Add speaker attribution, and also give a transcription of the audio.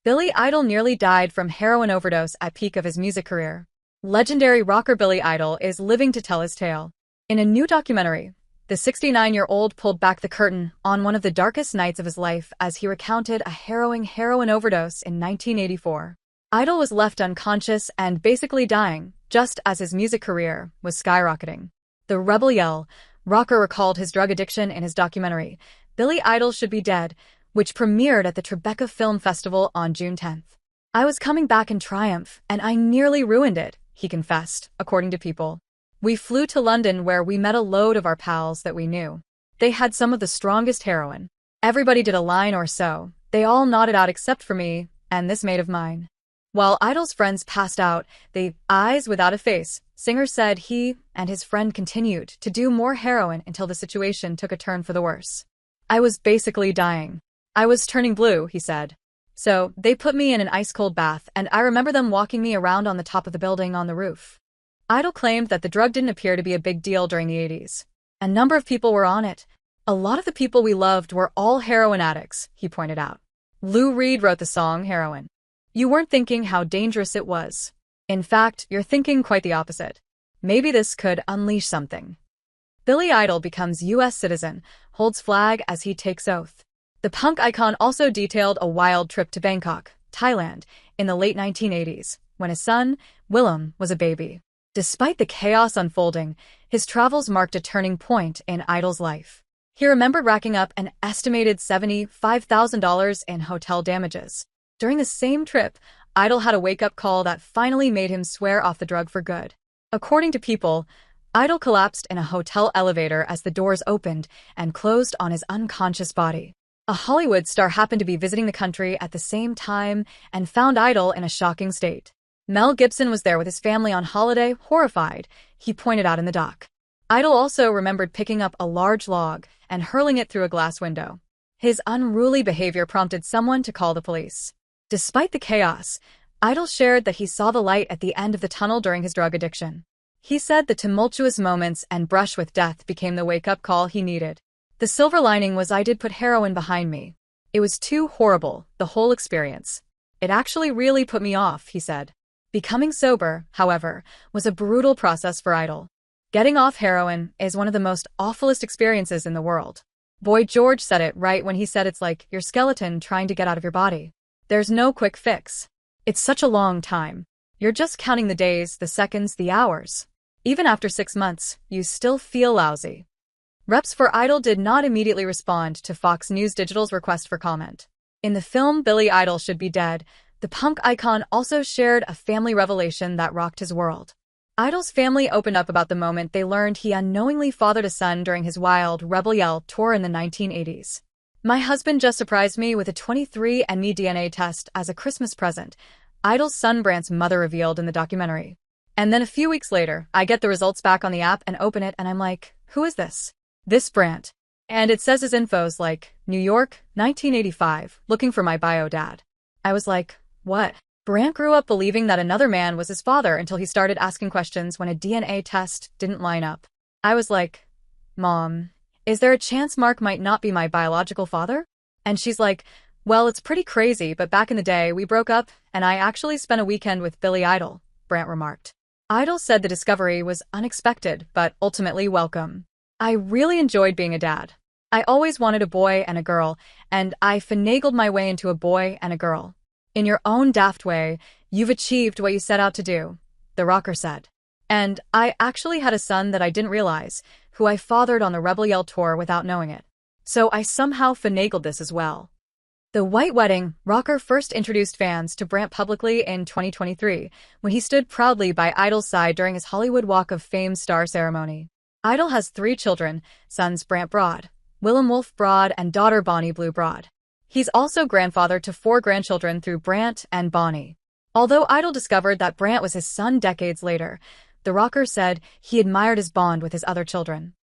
Speaker 1: Billy Idol nearly died from heroin overdose at peak of his music career. Legendary rocker Billy Idol is living to tell his tale. In a new documentary, the 69-year-old pulled back the curtain on one of the darkest nights of his life as he recounted a harrowing heroin overdose in 1984. Idol was left unconscious and basically dying, just as his music career was skyrocketing. The Rebel Yell rocker recalled his drug addiction in his documentary, Billy Idol Should Be Dead, which premiered at the Tribeca Film Festival on June 10th. "I was coming back in triumph, and I nearly ruined it," he confessed, according to People. "We flew to London where we met a load of our pals that we knew. They had some of the strongest heroin. Everybody did a line or so. They all nodded out except for me, and this mate of mine." While Idol's friends passed out, the eyes without a face singer said he and his friend continued to do more heroin until the situation took a turn for the worse. "I was basically dying. I was turning blue," he said. "So, they put me in an ice-cold bath, and I remember them walking me around on the top of the building on the roof." Idol claimed that the drug didn't appear to be a big deal during the 80s. "A number of people were on it. A lot of the people we loved were all heroin addicts," he pointed out. Lou Reed wrote the song Heroin. "You weren't thinking how dangerous it was. In fact, you're thinking quite the opposite. Maybe this could unleash something." Billy Idol becomes U.S. citizen, holds flag as he takes oath. The punk icon also detailed a wild trip to Bangkok, Thailand, in the late 1980s, when his son, Willem, was a baby. Despite the chaos unfolding, his travels marked a turning point in Idol's life. He remembered racking up an estimated $75,000 in hotel damages. During the same trip, Idol had a wake-up call that finally made him swear off the drug for good. According to People, Idol collapsed in a hotel elevator as the doors opened and closed on his unconscious body. A Hollywood star happened to be visiting the country at the same time and found Idol in a shocking state. Mel Gibson was there with his family on holiday, horrified, he pointed out in the doc. Idol also remembered picking up a large log and hurling it through a glass window. His unruly behavior prompted someone to call the police. Despite the chaos, Idol shared that he saw the light at the end of the tunnel during his drug addiction. He said the tumultuous moments and brush with death became the wake-up call he needed. "The silver lining was I did put heroin behind me. It was too horrible, the whole experience. It actually really put me off," he said. Becoming sober, however, was a brutal process for Idol. Getting off heroin is one of the most awfulest experiences in the world. Boy George said it right when he said it's like your skeleton trying to get out of your body. There's no quick fix. It's such a long time. You're just counting the days, the seconds, the hours. Even after 6 months, you still feel lousy. Reps for Idol did not immediately respond to Fox News Digital's request for comment. In the film Billy Idol Should Be Dead, the punk icon also shared a family revelation that rocked his world. Idol's family opened up about the moment they learned he unknowingly fathered a son during his wild Rebel Yell tour in the 1980s. "My husband just surprised me with a 23andMe DNA test as a Christmas present," Idol's son Brant's mother revealed in the documentary. "And then a few weeks later, I get the results back on the app and open it and I'm like, who is this? This Brant. And it says his info's like, New York, 1985, looking for my bio dad." I was like, what? Brant grew up believing that another man was his father until he started asking questions when a DNA test didn't line up. I was like, "Mom, is there a chance Mark might not be my biological father?" And she's like, "Well, it's pretty crazy, but back in the day, we broke up, and I actually spent a weekend with Billy Idol," Brant remarked. Idol said the discovery was unexpected, but ultimately welcome. "I really enjoyed being a dad. I always wanted a boy and a girl, and I finagled my way into a boy and a girl. In your own daft way, you've achieved what you set out to do," the rocker said. "And I actually had a son that I didn't realize, who I fathered on the Rebel Yell tour without knowing it. So I somehow finagled this as well." The White Wedding rocker first introduced fans to Brant publicly in 2023, when he stood proudly by Idol's side during his Hollywood Walk of Fame star ceremony. Idol has 3 children, sons Brant Broad, Willem Wolf Broad, and daughter Bonnie Blue Broad. He's also grandfather to 4 grandchildren through Brant and Bonnie. Although Idol discovered that Brant was his son decades later, the rocker said he admired his bond with his other children.